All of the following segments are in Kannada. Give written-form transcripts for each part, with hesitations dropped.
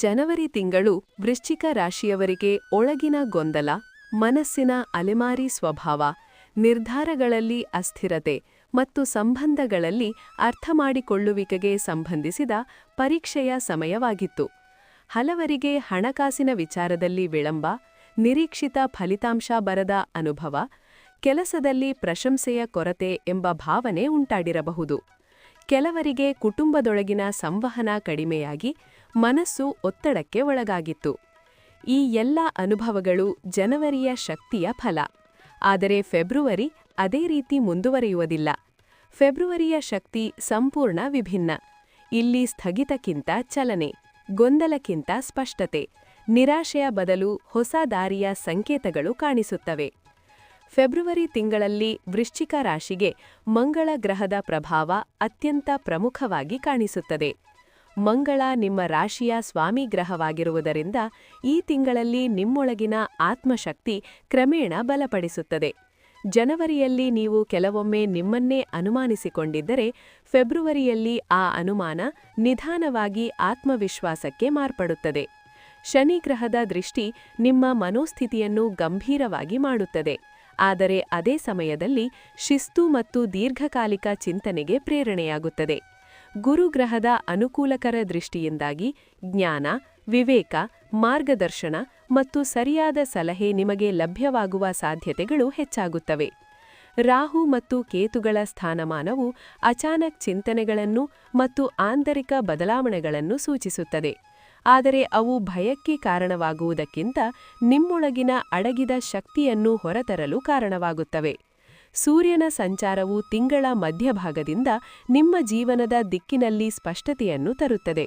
ಜನವರಿ ತಿಂಗಳು ವೃಶ್ಚಿಕ ರಾಶಿಯವರಿಗೆ ಒಳಗಿನ ಗೊಂದಲ, ಮನಸ್ಸಿನ ಅಲೆಮಾರಿ ಸ್ವಭಾವ, ನಿರ್ಧಾರಗಳಲ್ಲಿ ಅಸ್ಥಿರತೆ ಮತ್ತು ಸಂಬಂಧಗಳಲ್ಲಿ ಅರ್ಥಮಾಡಿಕೊಳ್ಳುವಿಕೆಗೆ ಸಂಬಂಧಿಸಿದ ಪರೀಕ್ಷೆಯ ಸಮಯವಾಗಿತ್ತು. ಹಲವರಿಗೆ ಹಣಕಾಸಿನ ವಿಚಾರದಲ್ಲಿ ವಿಳಂಬ, ನಿರೀಕ್ಷಿತ ಫಲಿತಾಂಶ ಬರದ ಅನುಭವ, ಕೆಲಸದಲ್ಲಿ ಪ್ರಶಂಸೆಯ ಕೊರತೆ ಎಂಬ ಭಾವನೆ ಉಂಟಾಡಿರಬಹುದು. ಕೆಲವರಿಗೆ ಕುಟುಂಬದೊಳಗಿನ ಸಂವಹನ ಕಡಿಮೆಯಾಗಿ ಮನಸ್ಸು ಒತ್ತಡಕ್ಕೆ ಒಳಗಾಗಿತ್ತು. ಈ ಎಲ್ಲ ಅನುಭವಗಳು ಜನವರಿಯ ಶಕ್ತಿಯ ಫಲ. ಆದರೆ ಫೆಬ್ರುವರಿ ಅದೇ ರೀತಿ ಮುಂದುವರಿಯುವುದಿಲ್ಲ. ಫೆಬ್ರುವರಿಯ ಶಕ್ತಿ ಸಂಪೂರ್ಣ ವಿಭಿನ್ನ. ಇಲ್ಲಿ ಸ್ಥಗಿತಕ್ಕಿಂತ ಚಲನೆ, ಗೊಂದಲಕ್ಕಿಂತ ಸ್ಪಷ್ಟತೆ, ನಿರಾಶೆಯ ಬದಲು ಹೊಸ ದಾರಿಯ ಸಂಕೇತಗಳು ಕಾಣಿಸುತ್ತವೆ. ಫೆಬ್ರುವರಿ ತಿಂಗಳಲ್ಲಿ ವೃಶ್ಚಿಕ ರಾಶಿಗೆ ಮಂಗಳ ಗ್ರಹದ ಪ್ರಭಾವ ಅತ್ಯಂತ ಪ್ರಮುಖವಾಗಿ ಕಾಣಿಸುತ್ತದೆ. ಮಂಗಳ ನಿಮ್ಮ ರಾಶಿಯ ಸ್ವಾಮಿ ಗ್ರಹವಾಗಿರುವುದರಿಂದ ಈ ತಿಂಗಳಲ್ಲಿ ನಿಮ್ಮೊಳಗಿನ ಆತ್ಮಶಕ್ತಿ ಕ್ರಮೇಣ ಬಲಪಡಿಸುತ್ತದೆ. ಜನವರಿಯಲ್ಲಿ ನೀವು ಕೆಲವೊಮ್ಮೆ ನಿಮ್ಮನ್ನೇ ಅನುಮಾನಿಸಿಕೊಂಡಿದ್ದರೆ, ಫೆಬ್ರುವರಿಯಲ್ಲಿ ಆ ಅನುಮಾನ ನಿಧಾನವಾಗಿ ಆತ್ಮವಿಶ್ವಾಸಕ್ಕೆ ಮಾರ್ಪಡುತ್ತದೆ. ಶನಿ ಗ್ರಹದ ದೃಷ್ಟಿ ನಿಮ್ಮ ಮನೋಸ್ಥಿತಿಯನ್ನು ಗಂಭೀರವಾಗಿ ಮಾಡುತ್ತದೆ, ಆದರೆ ಅದೇ ಸಮಯದಲ್ಲಿ ಶಿಸ್ತು ಮತ್ತು ದೀರ್ಘಕಾಲಿಕ ಚಿಂತನೆಗೆ ಪ್ರೇರಣೆಯಾಗುತ್ತದೆ. ಗುರುಗ್ರಹದ ಅನುಕೂಲಕರ ದೃಷ್ಟಿಯಿಂದಾಗಿ ಜ್ಞಾನ, ವಿವೇಕ, ಮಾರ್ಗದರ್ಶನ ಮತ್ತು ಸರಿಯಾದ ಸಲಹೆ ನಿಮಗೆ ಲಭ್ಯವಾಗುವ ಸಾಧ್ಯತೆಗಳು ಹೆಚ್ಚಾಗುತ್ತವೆ. ರಾಹು ಮತ್ತು ಕೇತುಗಳ ಸ್ಥಾನಮಾನವು ಅಚಾನಕ್ ಚಿಂತನೆಗಳನ್ನು ಮತ್ತು ಆಂತರಿಕ ಬದಲಾವಣೆಗಳನ್ನು ಸೂಚಿಸುತ್ತದೆ, ಆದರೆ ಅವು ಭಯಕ್ಕೆ ಕಾರಣವಾಗುವುದಕ್ಕಿಂತ ನಿಮ್ಮೊಳಗಿನ ಅಡಗಿದ ಶಕ್ತಿಯನ್ನು ಹೊರತರಲು ಕಾರಣವಾಗುತ್ತವೆ. ಸೂರ್ಯನ ಸಂಚಾರವು ತಿಂಗಳ ಮಧ್ಯಭಾಗದಿಂದ ನಿಮ್ಮ ಜೀವನದ ದಿಕ್ಕಿನಲ್ಲಿ ಸ್ಪಷ್ಟತೆಯನ್ನು ತರುತ್ತದೆ.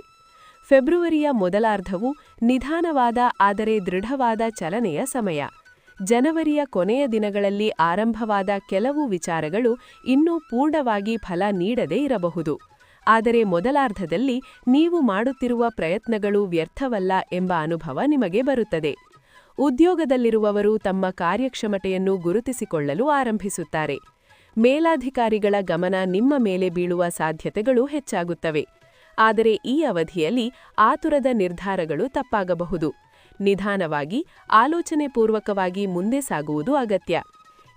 ಫೆಬ್ರುವರಿಯ ಮೊದಲಾರ್ಧವು ನಿಧಾನವಾದ ಆದರೆ ದೃಢವಾದ ಚಲನೆಯ ಸಮಯ. ಜನವರಿಯ ಕೊನೆಯ ದಿನಗಳಲ್ಲಿ ಆರಂಭವಾದ ಕೆಲವು ವಿಚಾರಗಳು ಇನ್ನೂ ಪೂರ್ಣವಾಗಿ ಫಲ ನೀಡದೇ ಇರಬಹುದು, ಆದರೆ ಮೊದಲಾರ್ಧದಲ್ಲಿ ನೀವು ಮಾಡುತ್ತಿರುವ ಪ್ರಯತ್ನಗಳು ವ್ಯರ್ಥವಲ್ಲ ಎಂಬ ಅನುಭವ ನಿಮಗೆ ಬರುತ್ತದೆ. ಉದ್ಯೋಗದಲ್ಲಿರುವವರು ತಮ್ಮ ಕಾರ್ಯಕ್ಷಮತೆಯನ್ನು ಗುರುತಿಸಿಕೊಳ್ಳಲು ಆರಂಭಿಸುತ್ತಾರೆ. ಮೇಲಾಧಿಕಾರಿಗಳ ಗಮನ ನಿಮ್ಮ ಮೇಲೆ ಬೀಳುವ ಸಾಧ್ಯತೆಗಳು ಹೆಚ್ಚಾಗುತ್ತವೆ, ಆದರೆ ಈ ಅವಧಿಯಲ್ಲಿ ಆತುರದ ನಿರ್ಧಾರಗಳು ತಪ್ಪಾಗಬಹುದು. ನಿಧಾನವಾಗಿ, ಆಲೋಚನೆಪೂರ್ವಕವಾಗಿ ಮುಂದೆ ಸಾಗುವುದು ಅಗತ್ಯ.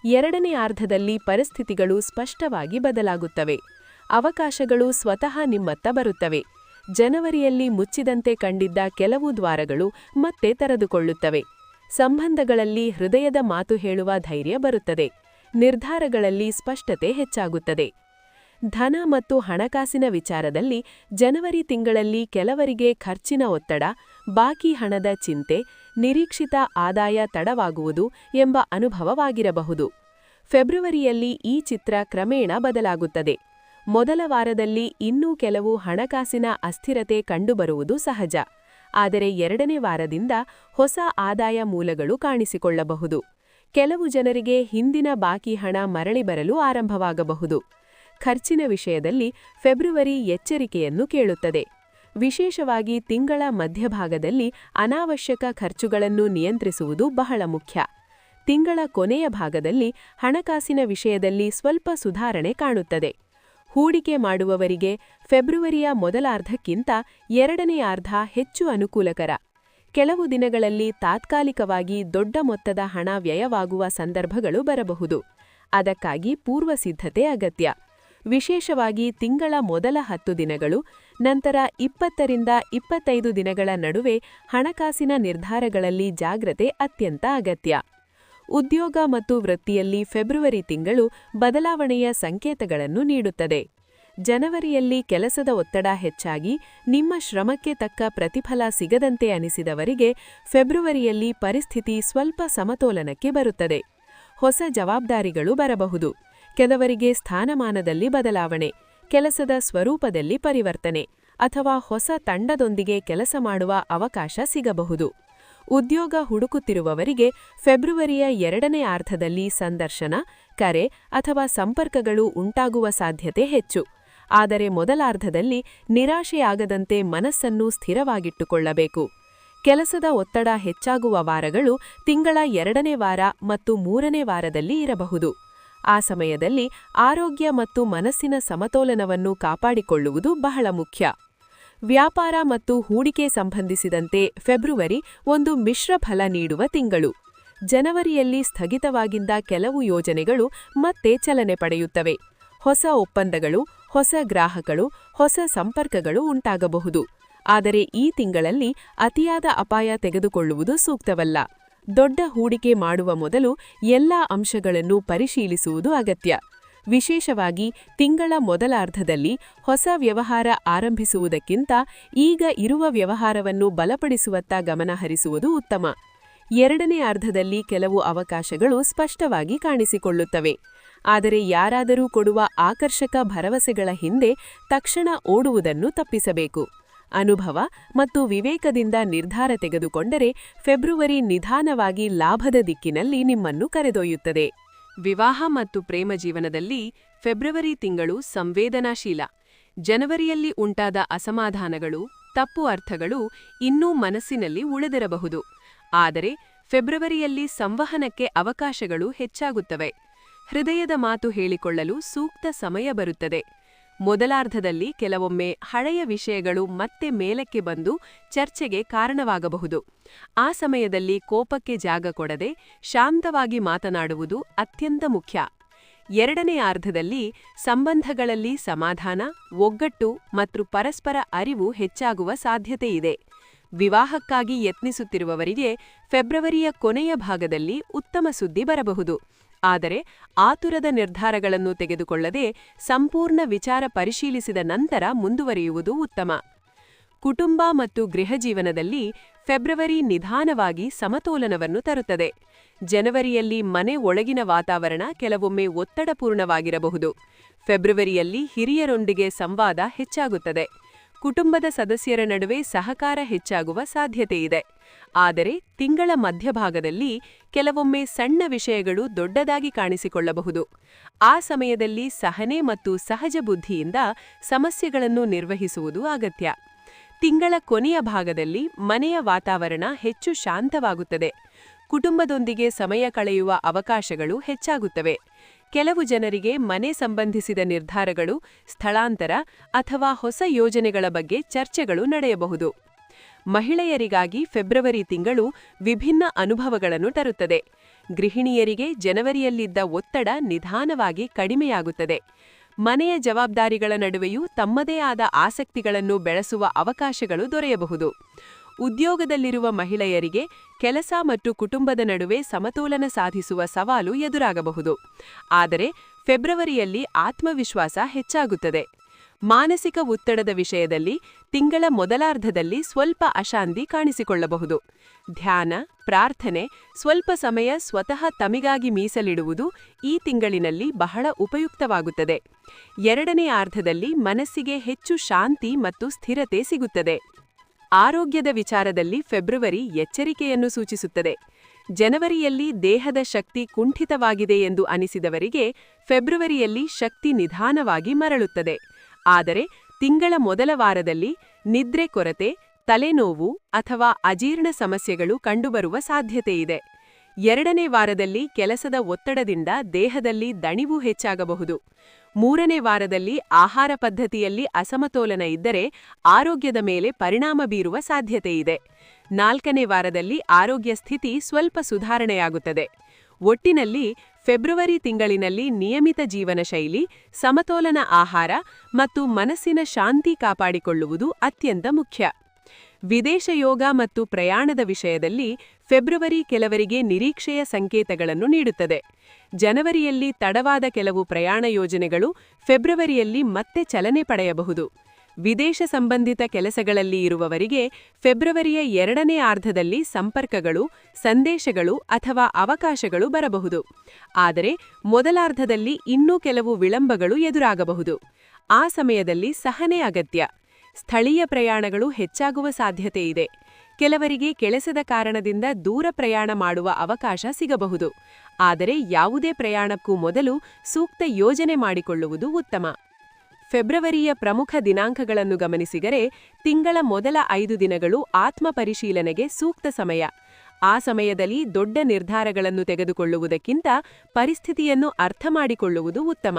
ಎರಡನೇ ಅರ್ಧದಲ್ಲಿ ಪರಿಸ್ಥಿತಿಗಳು ಸ್ಪಷ್ಟವಾಗಿ ಬದಲಾಗುತ್ತವೆ. ಅವಕಾಶಗಳು ಸ್ವತಃ ನಿಮ್ಮತ್ತ ಬರುತ್ತವೆ. ಜನವರಿಯಲ್ಲಿ ಮುಚ್ಚಿದಂತೆ ಕಂಡಿದ್ದ ಕೆಲವು ದ್ವಾರಗಳು ಮತ್ತೆ ತೆರೆದುಕೊಳ್ಳುತ್ತವೆ. ಸಂಬಂಧಗಳಲ್ಲಿ ಹೃದಯದ ಮಾತು ಹೇಳುವ ಧೈರ್ಯ ಬರುತ್ತದೆ. ನಿರ್ಧಾರಗಳಲ್ಲಿ ಸ್ಪಷ್ಟತೆ ಹೆಚ್ಚಾಗುತ್ತದೆ. ಧನ ಮತ್ತು ಹಣಕಾಸಿನ ವಿಚಾರದಲ್ಲಿ ಜನವರಿ ತಿಂಗಳಲ್ಲಿ ಕೆಲವರಿಗೆ ಖರ್ಚಿನ ಒತ್ತಡ, ಬಾಕಿ ಹಣದ ಚಿಂತೆ, ನಿರೀಕ್ಷಿತ ಆದಾಯ ತಡವಾಗುವುದು ಎಂಬ ಅನುಭವವಾಗಿರಬಹುದು. ಫೆಬ್ರುವರಿಯಲ್ಲಿ ಈ ಚಿತ್ರ ಕ್ರಮೇಣ ಬದಲಾಗುತ್ತದೆ. ಮೊದಲ ವಾರದಲ್ಲಿ ಇನ್ನೂ ಕೆಲವು ಹಣಕಾಸಿನ ಅಸ್ಥಿರತೆ ಕಂಡುಬರುವುದು ಸಹಜ, ಆದರೆ ಎರಡನೇ ವಾರದಿಂದ ಹೊಸ ಆದಾಯ ಮೂಲಗಳು ಕಾಣಿಸಿಕೊಳ್ಳಬಹುದು. ಕೆಲವು ಜನರಿಗೆ ಹಿಂದಿನ ಬಾಕಿ ಹಣ ಮರಳಿ ಬರಲು ಆರಂಭವಾಗಬಹುದು. ಖರ್ಚಿನ ವಿಷಯದಲ್ಲಿ ಫೆಬ್ರುವರಿ ಎಚ್ಚರಿಕೆಯನ್ನು ಕೇಳುತ್ತದೆ. ವಿಶೇಷವಾಗಿ ತಿಂಗಳ ಮಧ್ಯಭಾಗದಲ್ಲಿ ಅನಾವಶ್ಯಕ ಖರ್ಚುಗಳನ್ನು ನಿಯಂತ್ರಿಸುವುದು ಬಹಳ ಮುಖ್ಯ. ತಿಂಗಳ ಕೊನೆಯ ಭಾಗದಲ್ಲಿ ಹಣಕಾಸಿನ ವಿಷಯದಲ್ಲಿ ಸ್ವಲ್ಪ ಸುಧಾರಣೆ ಕಾಣುತ್ತದೆ. ಹೂಡಿಕೆ ಮಾಡುವವರಿಗೆ ಫೆಬ್ರುವರಿಯ ಮೊದಲಾರ್ಧಕ್ಕಿಂತ ಎರಡನೇ ಅರ್ಧ ಹೆಚ್ಚು ಅನುಕೂಲಕರ. ಕೆಲವು ದಿನಗಳಲ್ಲಿ ತಾತ್ಕಾಲಿಕವಾಗಿ ದೊಡ್ಡ ಮೊತ್ತದ ಹಣ ವ್ಯಯವಾಗುವ ಸಂದರ್ಭಗಳು ಬರಬಹುದು. ಅದಕ್ಕಾಗಿ ಪೂರ್ವಸಿದ್ಧತೆ ಅಗತ್ಯ. ವಿಶೇಷವಾಗಿ ತಿಂಗಳ ಮೊದಲ 10 ದಿನಗಳು, ನಂತರ 20ರಿಂದ 25 ದಿನಗಳ ನಡುವೆ ಹಣಕಾಸಿನ ನಿರ್ಧಾರಗಳಲ್ಲಿ ಜಾಗ್ರತೆ ಅತ್ಯಂತ ಅಗತ್ಯ. ಉದ್ಯೋಗ ಮತ್ತು ವೃತ್ತಿಯಲ್ಲಿ ಫೆಬ್ರುವರಿ ತಿಂಗಳು ಬದಲಾವಣೆಯ ಸಂಕೇತಗಳನ್ನು ನೀಡುತ್ತದೆ. ಜನವರಿಯಲ್ಲಿ ಕೆಲಸದ ಒತ್ತಡ ಹೆಚ್ಚಾಗಿ ನಿಮ್ಮ ಶ್ರಮಕ್ಕೆ ತಕ್ಕ ಪ್ರತಿಫಲ ಸಿಗದಂತೆ ಅನಿಸಿದವರಿಗೆ ಫೆಬ್ರುವರಿಯಲ್ಲಿ ಪರಿಸ್ಥಿತಿ ಸ್ವಲ್ಪ ಸಮತೋಲನಕ್ಕೆ ಬರುತ್ತದೆ. ಹೊಸ ಜವಾಬ್ದಾರಿಗಳು ಬರಬಹುದು. ಕೆಲವರಿಗೆ ಸ್ಥಾನಮಾನದಲ್ಲಿ ಬದಲಾವಣೆ, ಕೆಲಸದ ಸ್ವರೂಪದಲ್ಲಿ ಪರಿವರ್ತನೆ ಅಥವಾ ಹೊಸ ತಂಡದೊಂದಿಗೆ ಕೆಲಸ ಮಾಡುವ ಅವಕಾಶ ಸಿಗಬಹುದು. ಉದ್ಯೋಗ ಹುಡುಕುತ್ತಿರುವವರಿಗೆ ಫೆಬ್ರುವರಿಯ ಎರಡನೇ ಅರ್ಧದಲ್ಲಿ ಸಂದರ್ಶನ, ಕರೆ ಅಥವಾ ಸಂಪರ್ಕಗಳು ಉಂಟಾಗುವ ಸಾಧ್ಯತೆ ಹೆಚ್ಚು, ಆದರೆ ಮೊದಲಾರ್ಧದಲ್ಲಿ ನಿರಾಶೆಯಾಗದಂತೆ ಮನಸ್ಸನ್ನು ಸ್ಥಿರವಾಗಿಟ್ಟುಕೊಳ್ಳಬೇಕು. ಕೆಲಸದ ಒತ್ತಡ ಹೆಚ್ಚಾಗುವ ವಾರಗಳು ತಿಂಗಳ 2ನೇ ವಾರ ಮತ್ತು 3ನೇ ವಾರದಲ್ಲಿ ಇರಬಹುದು. ಆ ಸಮಯದಲ್ಲಿ ಆರೋಗ್ಯ ಮತ್ತು ಮನಸ್ಸಿನ ಸಮತೋಲನವನ್ನು ಕಾಪಾಡಿಕೊಳ್ಳುವುದು ಬಹಳ ಮುಖ್ಯ. ವ್ಯಾಪಾರ ಮತ್ತು ಹೂಡಿಕೆ ಸಂಬಂಧಿಸಿದಂತೆ ಫೆಬ್ರುವರಿ ಒಂದು ಮಿಶ್ರ ಫಲ ನೀಡುವ ತಿಂಗಳು. ಜನವರಿಯಲ್ಲಿ ಸ್ಥಗಿತವಾಗಿದ್ದ ಕೆಲವು ಯೋಜನೆಗಳು ಮತ್ತೆ ಚಲನೆ ಪಡೆಯುತ್ತವೆ. ಹೊಸ ಒಪ್ಪಂದಗಳು, ಹೊಸ ಗ್ರಾಹಕರು, ಹೊಸ ಸಂಪರ್ಕಗಳು ಉಂಟಾಗಬಹುದು. ಆದರೆ ಈ ತಿಂಗಳಲ್ಲಿ ಅತಿಯಾದ ಅಪಾಯ ತೆಗೆದುಕೊಳ್ಳುವುದು ಸೂಕ್ತವಲ್ಲ. ದೊಡ್ಡ ಹೂಡಿಕೆ ಮಾಡುವ ಮೊದಲು ಎಲ್ಲಾ ಅಂಶಗಳನ್ನು ಪರಿಶೀಲಿಸುವುದು ಅಗತ್ಯ. ವಿಶೇಷವಾಗಿ ತಿಂಗಳ ಮೊದಲಾರ್ಧದಲ್ಲಿ ಹೊಸ ವ್ಯವಹಾರ ಆರಂಭಿಸುವುದಕ್ಕಿಂತ ಈಗ ಇರುವ ವ್ಯವಹಾರವನ್ನು ಬಲಪಡಿಸುವತ್ತ ಗಮನಹರಿಸುವುದು ಉತ್ತಮ. ಎರಡನೇ ಅರ್ಧದಲ್ಲಿ ಕೆಲವು ಅವಕಾಶಗಳು ಸ್ಪಷ್ಟವಾಗಿ ಕಾಣಿಸಿಕೊಳ್ಳುತ್ತವೆ. ಆದರೆ ಯಾರಾದರೂ ಕೊಡುವ ಆಕರ್ಷಕ ಭರವಸೆಗಳ ಹಿಂದೆ ತಕ್ಷಣ ಓಡುವುದನ್ನು ತಪ್ಪಿಸಬೇಕು. ಅನುಭವ ಮತ್ತು ವಿವೇಕದಿಂದ ನಿರ್ಧಾರ ತೆಗೆದುಕೊಂಡರೆ ಫೆಬ್ರುವರಿ ನಿಧಾನವಾಗಿ ಲಾಭದ ದಿಕ್ಕಿನಲ್ಲಿ ನಿಮ್ಮನ್ನು ಕರೆದೊಯ್ಯುತ್ತದೆ. ವಿವಾಹ ಮತ್ತು ಪ್ರೇಮ ಜೀವನದಲ್ಲಿ ಫೆಬ್ರವರಿ ತಿಂಗಳು ಸಂವೇದನಾಶೀಲ. ಜನವರಿಯಲ್ಲಿ ಉಂಟಾದ ಅಸಮಾಧಾನಗಳು, ತಪ್ಪು ಅರ್ಥಗಳು ಇನ್ನೂ ಮನಸ್ಸಿನಲ್ಲಿ ಉಳಿದಿರಬಹುದು. ಆದರೆ ಫೆಬ್ರವರಿಯಲ್ಲಿ ಸಂವಹನಕ್ಕೆ ಅವಕಾಶಗಳು ಹೆಚ್ಚಾಗುತ್ತವೆ. ಹೃದಯದ ಮಾತು ಹೇಳಿಕೊಳ್ಳಲು ಸೂಕ್ತ ಸಮಯ ಬರುತ್ತದೆ. ಮೊದಲಾರ್ಧದಲ್ಲಿ ಕೆಲವೊಮ್ಮೆ ಹಳೆಯ ವಿಷಯಗಳು ಮತ್ತೆ ಮೇಲಕ್ಕೆ ಬಂದು ಚರ್ಚೆಗೆ ಕಾರಣವಾಗಬಹುದು. ಆ ಸಮಯದಲ್ಲಿ ಕೋಪಕ್ಕೆ ಜಾಗ ಕೊಡದೆ ಶಾಂತವಾಗಿ ಮಾತನಾಡುವುದು ಅತ್ಯಂತ ಮುಖ್ಯ. ಎರಡನೇ ಅರ್ಧದಲ್ಲಿ ಸಂಬಂಧಗಳಲ್ಲಿ ಸಮಾಧಾನ, ಒಗ್ಗಟ್ಟು ಮತ್ತು ಪರಸ್ಪರ ಅರಿವು ಹೆಚ್ಚಾಗುವ ಸಾಧ್ಯತೆಯಿದೆ. ವಿವಾಹಕ್ಕಾಗಿ ಯತ್ನಿಸುತ್ತಿರುವವರಿಗೆ ಫೆಬ್ರವರಿಯ ಕೊನೆಯ ಭಾಗದಲ್ಲಿ ಉತ್ತಮ ಸುದ್ದಿ ಬರಬಹುದು. ಆದರೆ ಆತುರದ ನಿರ್ಧಾರಗಳನ್ನು ತೆಗೆದುಕೊಳ್ಳದೆ ಸಂಪೂರ್ಣ ವಿಚಾರ ಪರಿಶೀಲಿಸಿದ ನಂತರ ಮುಂದುವರಿಯುವುದು ಉತ್ತಮ. ಕುಟುಂಬ ಮತ್ತು ಗೃಹಜೀವನದಲ್ಲಿ ಫೆಬ್ರವರಿ ನಿಧಾನವಾಗಿ ಸಮತೋಲನವನ್ನು ತರುತ್ತದೆ. ಜನವರಿಯಲ್ಲಿ ಮನೆ ಒಳಗಿನ ವಾತಾವರಣ ಕೆಲವೊಮ್ಮೆ ಒತ್ತಡಪೂರ್ಣವಾಗಿರಬಹುದು. ಫೆಬ್ರವರಿಯಲ್ಲಿ ಹಿರಿಯರೊಂದಿಗೆ ಸಂವಾದ ಹೆಚ್ಚಾಗುತ್ತದೆ. ಕುಟುಂಬದ ಸದಸ್ಯರ ನಡುವೆ ಸಹಕಾರ ಹೆಚ್ಚಾಗುವ ಸಾಧ್ಯತೆಯಿದೆ. ಆದರೆ ತಿಂಗಳ ಮಧ್ಯಭಾಗದಲ್ಲಿ ಕೆಲವೊಮ್ಮೆ ಸಣ್ಣ ವಿಷಯಗಳು ದೊಡ್ಡದಾಗಿ ಕಾಣಿಸಿಕೊಳ್ಳಬಹುದು. ಆ ಸಮಯದಲ್ಲಿ ಸಹನೆ ಮತ್ತು ಸಹಜ ಬುದ್ಧಿಯಿಂದ ಸಮಸ್ಯೆಗಳನ್ನು ನಿರ್ವಹಿಸುವುದು ಅಗತ್ಯ. ತಿಂಗಳ ಕೊನೆಯ ಭಾಗದಲ್ಲಿ ಮನೆಯ ವಾತಾವರಣ ಹೆಚ್ಚು ಶಾಂತವಾಗುತ್ತದೆ. ಕುಟುಂಬದೊಂದಿಗೆ ಸಮಯ ಕಳೆಯುವ ಅವಕಾಶಗಳು ಹೆಚ್ಚಾಗುತ್ತವೆ. ಕೆಲವು ಜನರಿಗೆ ಮನೆ ಸಂಬಂಧಿಸಿದ ನಿರ್ಧಾರಗಳು, ಸ್ಥಳಾಂತರ ಅಥವಾ ಹೊಸ ಯೋಜನೆಗಳ ಬಗ್ಗೆ ಚರ್ಚೆಗಳು ನಡೆಯಬಹುದು. ಮಹಿಳೆಯರಿಗಾಗಿ ಫೆಬ್ರವರಿ ತಿಂಗಳು ವಿಭಿನ್ನ ಅನುಭವಗಳನ್ನು ತರುತ್ತದೆ. ಗೃಹಿಣಿಯರಿಗೆ ಜನವರಿಯಲ್ಲಿದ್ದ ಒತ್ತಡ ನಿಧಾನವಾಗಿ ಕಡಿಮೆಯಾಗುತ್ತದೆ. ಮನೆಯ ಜವಾಬ್ದಾರಿಗಳ ನಡುವೆಯೂ ತಮ್ಮದೇ ಆದ ಆಸಕ್ತಿಗಳನ್ನು ಬೆಳೆಸುವ ಅವಕಾಶಗಳು ದೊರೆಯಬಹುದು. ಉದ್ಯೋಗದಲ್ಲಿರುವ ಮಹಿಳೆಯರಿಗೆ ಕೆಲಸ ಮತ್ತು ಕುಟುಂಬದ ನಡುವೆ ಸಮತೋಲನ ಸಾಧಿಸುವ ಸವಾಲು ಎದುರಾಗಬಹುದು. ಆದರೆ ಫೆಬ್ರವರಿಯಲ್ಲಿ ಆತ್ಮವಿಶ್ವಾಸ ಹೆಚ್ಚಾಗುತ್ತದೆ. ಮಾನಸಿಕ ಒತ್ತಡದ ವಿಷಯದಲ್ಲಿ ತಿಂಗಳ ಮೊದಲಾರ್ಧದಲ್ಲಿ ಸ್ವಲ್ಪ ಅಶಾಂತಿ ಕಾಣಿಸಿಕೊಳ್ಳಬಹುದು. ಧ್ಯಾನ, ಪ್ರಾರ್ಥನೆ, ಸ್ವಲ್ಪ ಸಮಯ ಸ್ವತಃ ತಮಿಗಾಗಿ ಮೀಸಲಿಡುವುದು ಈ ತಿಂಗಳಿನಲ್ಲಿ ಬಹಳ ಉಪಯುಕ್ತವಾಗುತ್ತದೆ. ಎರಡನೇ ಅರ್ಧದಲ್ಲಿ ಮನಸ್ಸಿಗೆ ಹೆಚ್ಚು ಶಾಂತಿ ಮತ್ತು ಸ್ಥಿರತೆ ಸಿಗುತ್ತದೆ. ಆರೋಗ್ಯದ ವಿಚಾರದಲ್ಲಿ ಫೆಬ್ರವರಿ ಎಚ್ಚರಿಕೆಯನ್ನು ಸೂಚಿಸುತ್ತದೆ. ಜನವರಿಯಲ್ಲಿ ದೇಹದ ಶಕ್ತಿ ಕುಂಠಿತವಾಗಿದೆ ಎಂದು ಅನಿಸಿದವರಿಗೆ ಫೆಬ್ರವರಿಯಲ್ಲಿ ಶಕ್ತಿ ನಿಧಾನವಾಗಿ ಮರಳುತ್ತದೆ. ಆದರೆ ತಿಂಗಳ ಮೊದಲ ವಾರದಲ್ಲಿ ನಿದ್ರೆ ಕೊರತೆ, ತಲೆನೋವು ಅಥವಾ ಅಜೀರ್ಣ ಸಮಸ್ಯೆಗಳು ಕಂಡುಬರುವ ಸಾಧ್ಯತೆಯಿದೆ. ಎರಡನೇ ವಾರದಲ್ಲಿ ಕೆಲಸದ ಒತ್ತಡದಿಂದ ದೇಹದಲ್ಲಿ ದಣಿವು ಹೆಚ್ಚಾಗಬಹುದು. ಮೂರನೇ ವಾರದಲ್ಲಿ ಆಹಾರ ಪದ್ಧತಿಯಲ್ಲಿ ಅಸಮತೋಲನ ಇದ್ದರೆ ಆರೋಗ್ಯದ ಮೇಲೆ ಪರಿಣಾಮ ಬೀರುವ ಸಾಧ್ಯತೆಯಿದೆ. ನಾಲ್ಕನೇ ವಾರದಲ್ಲಿ ಆರೋಗ್ಯ ಸ್ಥಿತಿ ಸ್ವಲ್ಪ ಸುಧಾರಣೆಯಾಗುತ್ತದೆ. ಒಟ್ಟಿನಲ್ಲಿ ಫೆಬ್ರವರಿ ತಿಂಗಳಿನಲ್ಲಿ ನಿಯಮಿತ ಜೀವನ ಶೈಲಿ, ಸಮತೋಲನ ಆಹಾರ ಮತ್ತು ಮನಸ್ಸಿನ ಶಾಂತಿ ಕಾಪಾಡಿಕೊಳ್ಳುವುದು ಅತ್ಯಂತ ಮುಖ್ಯ. ವಿದೇಶ ಯೋಗ ಮತ್ತು ಪ್ರಯಾಣದ ವಿಷಯದಲ್ಲಿ ಫೆಬ್ರವರಿ ಕೆಲವರಿಗೆ ನಿರೀಕ್ಷೆಯ ಸಂಕೇತಗಳನ್ನು ನೀಡುತ್ತದೆ. ಜನವರಿಯಲ್ಲಿ ತಡವಾದ ಕೆಲವು ಪ್ರಯಾಣ ಯೋಜನೆಗಳು ಫೆಬ್ರವರಿಯಲ್ಲಿ ಮತ್ತೆ ಚಲನೆ ಪಡೆಯಬಹುದು. ವಿದೇಶ ಸಂಬಂಧಿತ ಕೆಲಸಗಳಲ್ಲಿ ಇರುವವರಿಗೆ ಫೆಬ್ರವರಿಯ ಎರಡನೇ ಅರ್ಧದಲ್ಲಿ ಸಂಪರ್ಕಗಳು, ಸಂದೇಶಗಳು ಅಥವಾ ಅವಕಾಶಗಳು ಬರಬಹುದು. ಆದರೆ ಮೊದಲಾರ್ಧದಲ್ಲಿ ಇನ್ನೂ ಕೆಲವು ವಿಳಂಬಗಳು ಎದುರಾಗಬಹುದು. ಆ ಸಮಯದಲ್ಲಿ ಸಹನೆ ಅಗತ್ಯ. ಸ್ಥಳೀಯ ಪ್ರಯಾಣಗಳು ಹೆಚ್ಚಾಗುವ ಸಾಧ್ಯತೆಯಿದೆ. ಕೆಲವರಿಗೆ ಕೆಲಸದ ಕಾರಣದಿಂದ ದೂರ ಪ್ರಯಾಣ ಮಾಡುವ ಅವಕಾಶ ಸಿಗಬಹುದು. ಆದರೆ ಯಾವುದೇ ಪ್ರಯಾಣಕ್ಕೂ ಮೊದಲು ಸೂಕ್ತ ಯೋಜನೆ ಮಾಡಿಕೊಳ್ಳುವುದು ಉತ್ತಮ. ಫೆಬ್ರವರಿಯ ಪ್ರಮುಖ ದಿನಾಂಕಗಳನ್ನು ಗಮನಿಸಿದರೆ ತಿಂಗಳ ಮೊದಲ 5 ದಿನಗಳು ಆತ್ಮಪರಿಶೀಲನೆಗೆ ಸೂಕ್ತ ಸಮಯ. ಆ ಸಮಯದಲ್ಲಿ ದೊಡ್ಡ ನಿರ್ಧಾರಗಳನ್ನು ತೆಗೆದುಕೊಳ್ಳುವುದಕ್ಕಿಂತ ಪರಿಸ್ಥಿತಿಯನ್ನು ಅರ್ಥಮಾಡಿಕೊಳ್ಳುವುದು ಉತ್ತಮ.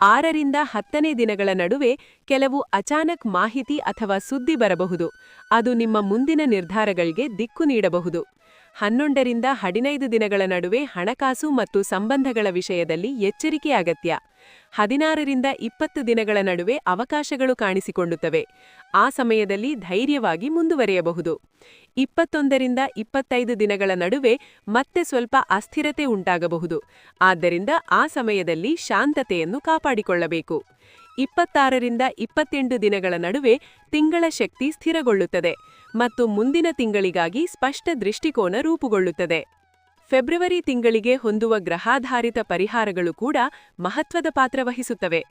6ರಿಂದ 10ನೇ ದಿನಗಳ ನಡುವೆ ಕೆಲವು ಅಚಾನಕ್ ಮಾಹಿತಿ ಅಥವಾ ಸುದ್ದಿ ಬರಬಹುದು. ಅದು ನಿಮ್ಮ ಮುಂದಿನ ನಿರ್ಧಾರಗಳಿಗೆ ದಿಕ್ಕು ನೀಡಬಹುದು. 11ರಿಂದ 15 ದಿನಗಳ ನಡುವೆ ಹಣಕಾಸು ಮತ್ತು ಸಂಬಂಧಗಳ ವಿಷಯದಲ್ಲಿ ಎಚ್ಚರಿಕೆ ಅಗತ್ಯ. 16ರಿಂದ 20 ದಿನಗಳ ನಡುವೆ ಅವಕಾಶಗಳು ಕಾಣಿಸಿಕೊಳ್ಳುತ್ತವೆ. ಆ ಸಮಯದಲ್ಲಿ ಧೈರ್ಯವಾಗಿ ಮುಂದುವರಿಯಬಹುದು. 21ರಿಂದ 25 ದಿನಗಳ ನಡುವೆ ಮತ್ತೆ ಸ್ವಲ್ಪ ಅಸ್ಥಿರತೆ ಉಂಟಾಗಬಹುದು. ಆದ್ದರಿಂದ ಆ ಸಮಯದಲ್ಲಿ ಶಾಂತತೆಯನ್ನು ಕಾಪಾಡಿಕೊಳ್ಳಬೇಕು. 26ರಿಂದ 28 ದಿನಗಳ ನಡುವೆ ತಿಂಗಳ ಶಕ್ತಿ ಸ್ಥಿರಗೊಳ್ಳುತ್ತದೆ ಮತ್ತು ಮುಂದಿನ ತಿಂಗಳಿಗಾಗಿ ಸ್ಪಷ್ಟ ದೃಷ್ಟಿಕೋನ ರೂಪುಗೊಳ್ಳುತ್ತದೆ. ಫೆಬ್ರವರಿ ತಿಂಗಳಿಗೆ ಹೊಂದುವ ಗ್ರಹಾಧಾರಿತ ಪರಿಹಾರಗಳು ಕೂಡ ಮಹತ್ವದ ಪಾತ್ರ ವಹಿಸುತ್ತವೆ.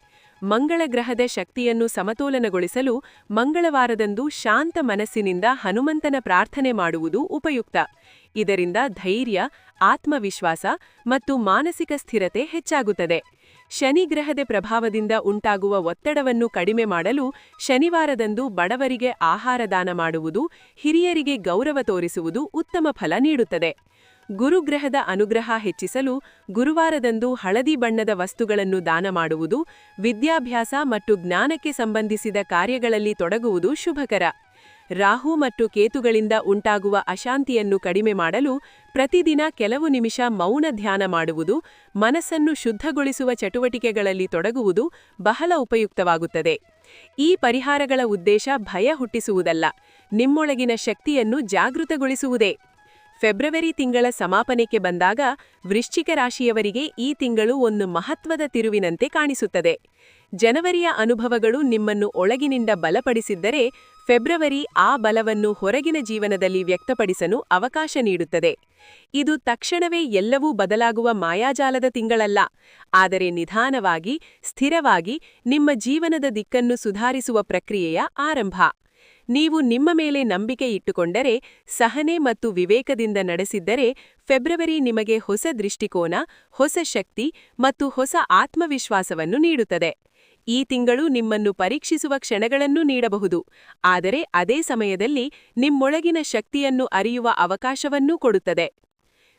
ಮಂಗಳ ಗ್ರಹದ ಶಕ್ತಿಯನ್ನು ಸಮತೋಲನಗೊಳಿಸಲು ಮಂಗಳವಾರದಂದು ಶಾಂತ ಮನಸ್ಸಿನಿಂದ ಹನುಮಂತನ ಪ್ರಾರ್ಥನೆ ಮಾಡುವುದು ಉಪಯುಕ್ತ. ಇದರಿಂದ ಧೈರ್ಯ, ಆತ್ಮವಿಶ್ವಾಸ ಮತ್ತು ಮಾನಸಿಕ ಸ್ಥಿರತೆ ಹೆಚ್ಚಾಗುತ್ತದೆ. ಶನಿ ಗ್ರಹದ ಪ್ರಭಾವದಿಂದ ಉಂಟಾಗುವ ಒತ್ತಡವನ್ನು ಕಡಿಮೆ ಮಾಡಲು ಶನಿವಾರದಂದು ಬಡವರಿಗೆ ಆಹಾರ ದಾನ ಮಾಡುವುದು, ಹಿರಿಯರಿಗೆ ಗೌರವ ತೋರಿಸುವುದು ಉತ್ತಮ ಫಲ ನೀಡುತ್ತದೆ. ಗುರುಗ್ರಹದ ಅನುಗ್ರಹ ಹೆಚ್ಚಿಸಲು ಗುರುವಾರದಂದು ಹಳದಿ ಬಣ್ಣದ ವಸ್ತುಗಳನ್ನು ದಾನ ಮಾಡುವುದು, ವಿದ್ಯಾಭ್ಯಾಸ ಮತ್ತು ಜ್ಞಾನಕ್ಕೆ ಸಂಬಂಧಿಸಿದ ಕಾರ್ಯಗಳಲ್ಲಿ ತೊಡಗುವುದು ಶುಭಕರ. ರಾಹು ಮತ್ತು ಕೇತುಗಳಿಂದ ಉಂಟಾಗುವ ಅಶಾಂತಿಯನ್ನು ಕಡಿಮೆ ಮಾಡಲು ಪ್ರತಿದಿನ ಕೆಲವು ನಿಮಿಷ ಮೌನ ಧ್ಯಾನ ಮಾಡುವುದು, ಮನಸ್ಸನ್ನು ಶುದ್ಧಗೊಳಿಸುವ ಚಟುವಟಿಕೆಗಳಲ್ಲಿ ತೊಡಗುವುದು ಬಹಳ ಉಪಯುಕ್ತವಾಗುತ್ತದೆ. ಈ ಪರಿಹಾರಗಳ ಉದ್ದೇಶ ಭಯ ಹುಟ್ಟಿಸುವುದಲ್ಲ, ನಿಮ್ಮೊಳಗಿನ ಶಕ್ತಿಯನ್ನು ಜಾಗೃತಗೊಳಿಸುವುದೇ. ಫೆಬ್ರವರಿ ತಿಂಗಳ ಸಮಾಪನೆಗೆ ಬಂದಾಗ ವೃಶ್ಚಿಕ ರಾಶಿಯವರಿಗೆ ಈ ತಿಂಗಳು ಒಂದು ಮಹತ್ವದ ತಿರುವಿನಂತೆ ಕಾಣಿಸುತ್ತದೆ. ಜನವರಿಯ ಅನುಭವಗಳು ನಿಮ್ಮನ್ನು ಒಳಗಿನಿಂದ ಬಲಪಡಿಸಿದ್ದರೆ ಫೆಬ್ರವರಿ ಆ ಬಲವನ್ನು ಹೊರಗಿನ ಜೀವನದಲ್ಲಿ ವ್ಯಕ್ತಪಡಿಸಲು ಅವಕಾಶ ನೀಡುತ್ತದೆ. ಇದು ತಕ್ಷಣವೇ ಎಲ್ಲವೂ ಬದಲಾಗುವ ಮಾಯಾಜಾಲದ ತಿಂಗಳಲ್ಲ, ಆದರೆ ನಿಧಾನವಾಗಿ, ಸ್ಥಿರವಾಗಿ ನಿಮ್ಮ ಜೀವನದ ದಿಕ್ಕನ್ನು ಸುಧಾರಿಸುವ ಪ್ರಕ್ರಿಯೆಯ ಆರಂಭ. ನೀವು ನಿಮ್ಮ ಮೇಲೆ ನಂಬಿಕೆ ಇಟ್ಟುಕೊಂಡರೆ, ಸಹನೆ ಮತ್ತು ವಿವೇಕದಿಂದ ನಡೆಸಿದ್ದರೆ ಫೆಬ್ರವರಿ ನಿಮಗೆ ಹೊಸ ದೃಷ್ಟಿಕೋನ, ಹೊಸ ಶಕ್ತಿ ಮತ್ತು ಹೊಸ ಆತ್ಮವಿಶ್ವಾಸವನ್ನು ನೀಡುತ್ತದೆ. ಈ ತಿಂಗಳು ನಿಮ್ಮನ್ನು ಪರೀಕ್ಷಿಸುವ ಕ್ಷಣಗಳನ್ನೂ ನೀಡಬಹುದು, ಆದರೆ ಅದೇ ಸಮಯದಲ್ಲಿ ನಿಮ್ಮೊಳಗಿನ ಶಕ್ತಿಯನ್ನು ಅರಿಯುವ ಅವಕಾಶವನ್ನೂ ಕೊಡುತ್ತದೆ.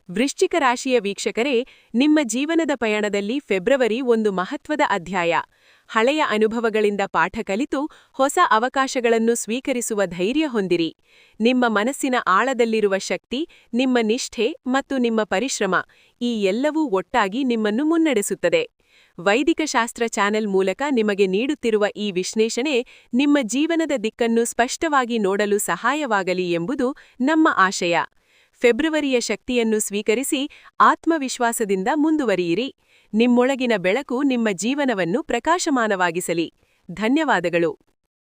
ವೃಶ್ಚಿಕ ರಾಶಿಯ ವೀಕ್ಷಕರೇ, ನಿಮ್ಮ ಜೀವನದ ಪಯಣದಲ್ಲಿ ಫೆಬ್ರವರಿ ಒಂದು ಮಹತ್ವದ ಅಧ್ಯಾಯ. ಹಳೆಯ ಅನುಭವಗಳಿಂದ ಪಾಠ ಕಲಿತು ಹೊಸ ಅವಕಾಶಗಳನ್ನು ಸ್ವೀಕರಿಸುವ ಧೈರ್ಯ ಹೊಂದಿರಿ. ನಿಮ್ಮ ಮನಸ್ಸಿನ ಆಳದಲ್ಲಿರುವ ಶಕ್ತಿ, ನಿಮ್ಮ ನಿಷ್ಠೆ ಮತ್ತು ನಿಮ್ಮ ಪರಿಶ್ರಮ ಈ ಎಲ್ಲವೂ ಒಟ್ಟಾಗಿ ನಿಮ್ಮನ್ನು ಮುನ್ನಡೆಸುತ್ತದೆ. ವೈದಿಕ ಶಾಸ್ತ್ರ ಚಾನೆಲ್ ಮೂಲಕ ನಿಮಗೆ ನೀಡುತ್ತಿರುವ ಈ ವಿಶ್ಲೇಷಣೆ ನಿಮ್ಮ ಜೀವನದ ದಿಕ್ಕನ್ನು ಸ್ಪಷ್ಟವಾಗಿ ನೋಡಲು ಸಹಾಯವಾಗಲಿ ಎಂಬುದು ನಮ್ಮ ಆಶಯ. ಫೆಬ್ರವರಿಯ ಶಕ್ತಿಯನ್ನು ಸ್ವೀಕರಿಸಿ ಆತ್ಮವಿಶ್ವಾಸದಿಂದ ಮುಂದುವರಿಯಿರಿ. ನಿಮ್ಮೊಳಗಿನ ಬೆಳಕು ನಿಮ್ಮ ಜೀವನವನ್ನು ಪ್ರಕಾಶಮಾನವಾಗಿಸಲಿ. ಧನ್ಯವಾದಗಳು.